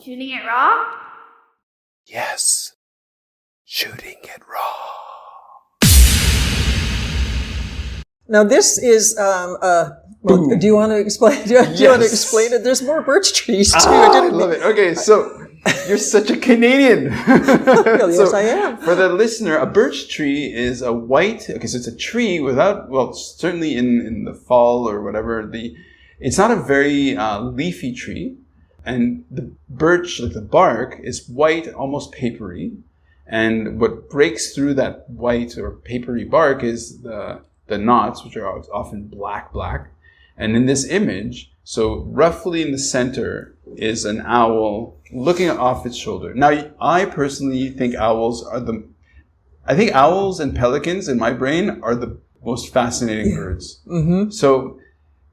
Shooting it raw? Yes. Shooting it raw. Now this is, well, do you want to explain? Do you want to explain it? There's more birch trees too. I love it. Okay, so you're such a Canadian. Well, yes, I am. For the listener, a birch tree is a white. Okay, so it's a tree without. Well, certainly in the fall or whatever. It's not a very leafy tree, and the birch, like the bark, is white, almost papery. And what breaks through that white or papery bark is the knots, which are often black. And in this image, so roughly in the center is an owl looking off its shoulder. Now, I personally think owls and pelicans in my brain are the most fascinating birds. Mm-hmm. So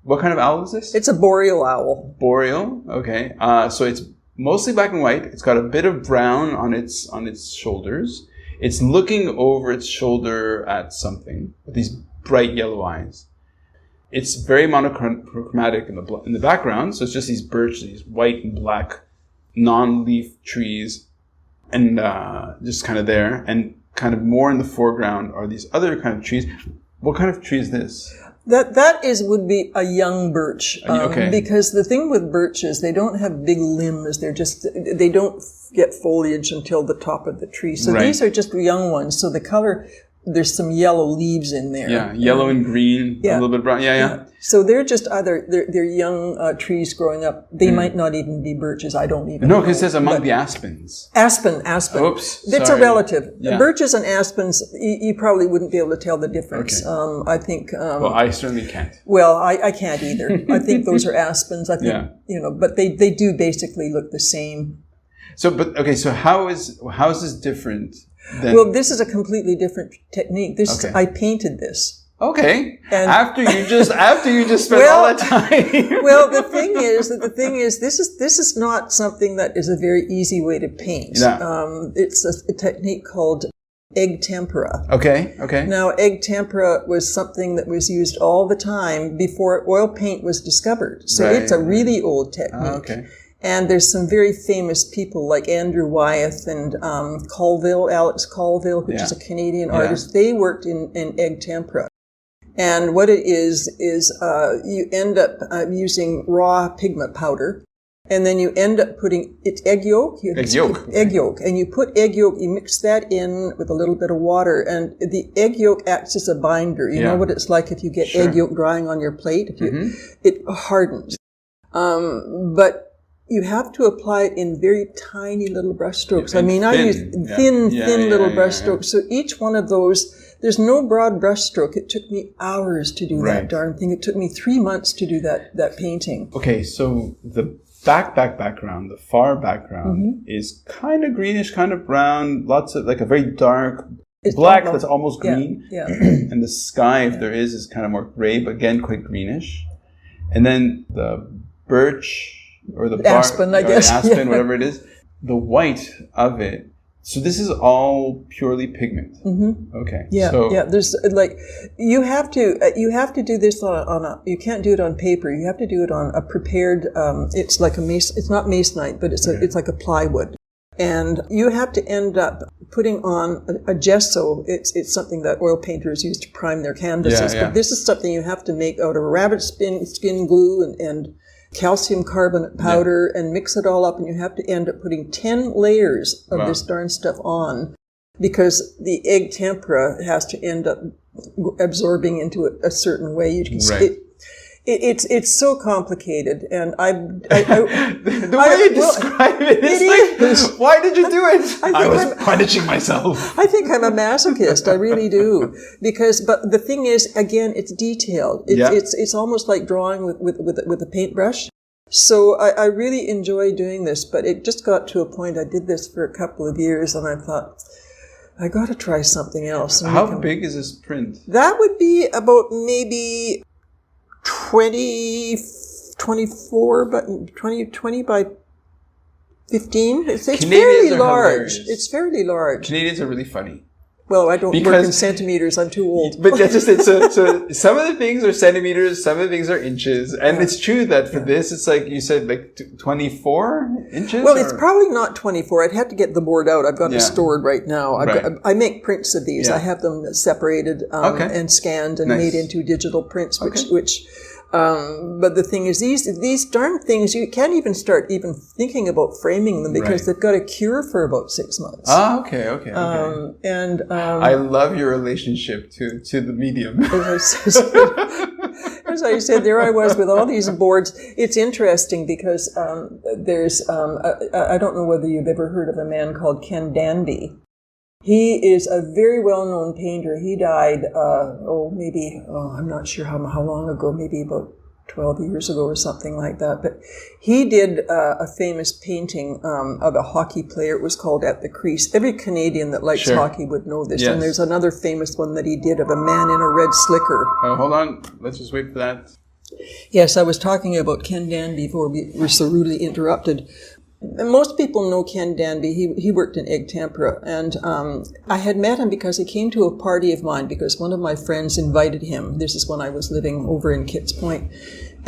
what kind of owl is this? It's a boreal owl. Boreal, okay. So it's mostly black and white. It's got a bit of brown on its shoulders. It's looking over its shoulder at something with these bright yellow eyes. It's very monochromatic in the background, so it's just these birch, these white and black non-leaf trees, and just kind of there. And kind of more in the foreground are these other kind of trees. What kind of tree is this? That would be a young birch. Okay. Because the thing with birches, they don't have big limbs. They don't get foliage until the top of the tree. So these are just young ones. So the color, there's some yellow leaves in there. Yeah, yellow and green, a little bit brown. Yeah. So they're just they're young trees growing up. They might not even be birches. I don't even know. No, because it says among the aspens. Aspen. Oops, It's sorry. a relative. Yeah. Birches and aspens, you probably wouldn't be able to tell the difference. Okay. I think... well, I certainly can't. Well, I can't either. I think those are aspens. I think, but they do basically look the same. So, so how is this different than... Well, this is a completely different technique. I painted this. Okay. And after you just spent all that time. Well, the thing is, this is not something that is a very easy way to paint. Yeah. It's a technique called egg tempera. Okay. Now, egg tempera was something that was used all the time before oil paint was discovered. So it's a really old technique. Okay. And there's some very famous people like Andrew Wyeth and Alex Colville, which is a Canadian artist. They worked in egg tempera. And what it is you end up using raw pigment powder, and then you end up putting egg yolk. Egg yolk. And you put egg yolk, you mix that in with a little bit of water, and the egg yolk acts as a binder. You know what it's like if you get egg yolk drying on your plate? It hardens. But you have to apply it in very tiny little brush strokes. I mean, I use thin little brush strokes. So each one of those, there's no broad brush stroke. It took me hours to do that darn thing. It took me 3 months to do that painting. Okay, so the background, the far background is kind of greenish, kind of brown, lots of, like a very dark black that's almost green. Yeah. And the sky, if there is kind of more gray, but again, quite greenish. And then the birch, or the aspen, I guess. Aspen, whatever it is. The white of it. So this is all purely pigment. Mm-hmm. Okay. Yeah. So, There's you have to do this you can't do it on paper. You have to do it on a prepared. It's like it's not masonite, but it's like a plywood. And you have to end up putting on a gesso. It's something that oil painters use to prime their canvases. But this is something you have to make out of rabbit skin glue and calcium carbonate powder and mix it all up, and you have to end up putting 10 layers of this darn stuff on, because the egg tempera has to end up absorbing into it a certain way. You can it's so complicated, and the way you describe it is like, why did you do it? I was punishing myself. I think I'm a masochist. I really do, but the thing is, again, it's detailed. It's almost like drawing with a paintbrush. So I really enjoy doing this, but it just got to a point. I did this for a couple of years, and I thought, I got to try something else. How big is this print? That would be about maybe 20 by 15. It's fairly large. It's fairly large. Canadians are really funny. Well, I don't work in centimeters. I'm too old. But that's just it. So some of the things are centimeters, some of the things are inches. And it's true that for this, it's like you said, like 24 inches? Well, it's probably not 24. I'd have to get the board out. I've got it stored right now. I make prints of these. I have them separated and scanned and made into digital prints, but the thing is, these darn things, you can't even start thinking about framing them because they've got a cure for about 6 months. Ah, okay. I love your relationship to the medium. As I said, there I was with all these boards. It's interesting because there's, I don't know whether you've ever heard of a man called Ken Danby. He is a very well-known painter. He died, I'm not sure how long ago, maybe about 12 years ago or something like that. But he did a famous painting of a hockey player. It was called At the Crease. Every Canadian that likes hockey would know this. Yes. And there's another famous one that he did of a man in a red slicker. Hold on. Let's just wait for that. Yes, I was talking about Ken Danby before we were so rudely interrupted. Most people know Ken Danby. He worked in egg tempera, and I had met him because he came to a party of mine because one of my friends invited him. This is when I was living over in Kitts Point.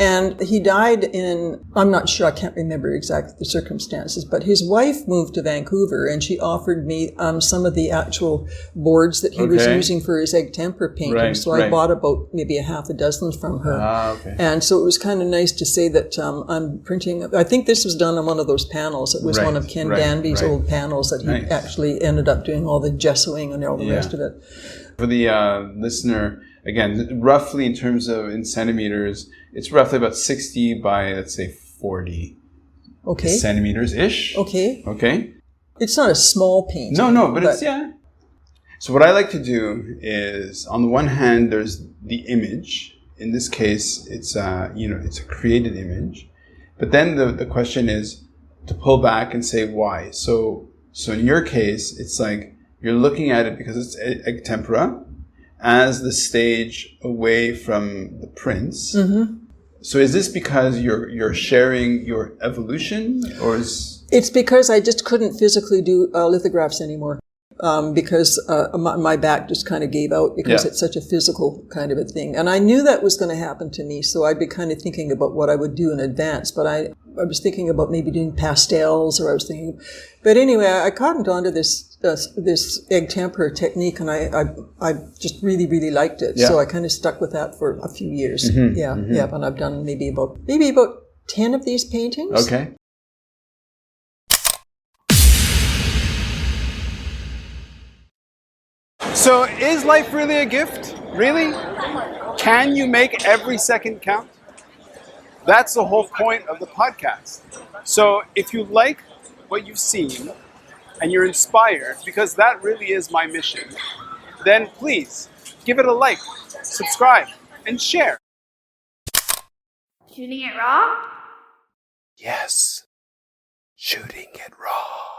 And he died I'm not sure, I can't remember exactly the circumstances, but his wife moved to Vancouver and she offered me some of the actual boards that he was using for his egg tempera painting. So I bought about maybe a half a dozen from her. And so it was kind of nice to say that I'm printing. I think this was done on one of those panels. It was one of Ken Danby's old panels that he actually ended up doing all the gessoing and all the rest of it. For the listener, again, roughly in centimeters, it's roughly about 60 by, let's say, 40 centimeters-ish. Okay. It's not a small painting. No, but it's, So what I like to do is, on the one hand, there's the image. In this case, it's it's a created image. But then the question is to pull back and say why. So in your case, it's like you're looking at it because it's egg tempera as the stage away from the prints. Mm-hmm. So is this because you're sharing your evolution, or is... It's because I just couldn't physically do lithographs anymore. Because my back just kind of gave out because it's such a physical kind of a thing. And I knew that was going to happen to me, so I'd be kind of thinking about what I would do in advance. But I was thinking about maybe doing pastels, or I was thinking... But anyway, I cottoned onto this egg tempera technique, and I just really, really liked it. Yeah. So I kind of stuck with that for a few years. Mm-hmm. And I've done maybe about 10 of these paintings. Okay. So is life really a gift? Really? Can you make every second count? That's the whole point of the podcast. So if you like what you've seen and you're inspired, because that really is my mission, then please give it a like, subscribe, and share. Shooting it raw? Yes. Shooting it raw.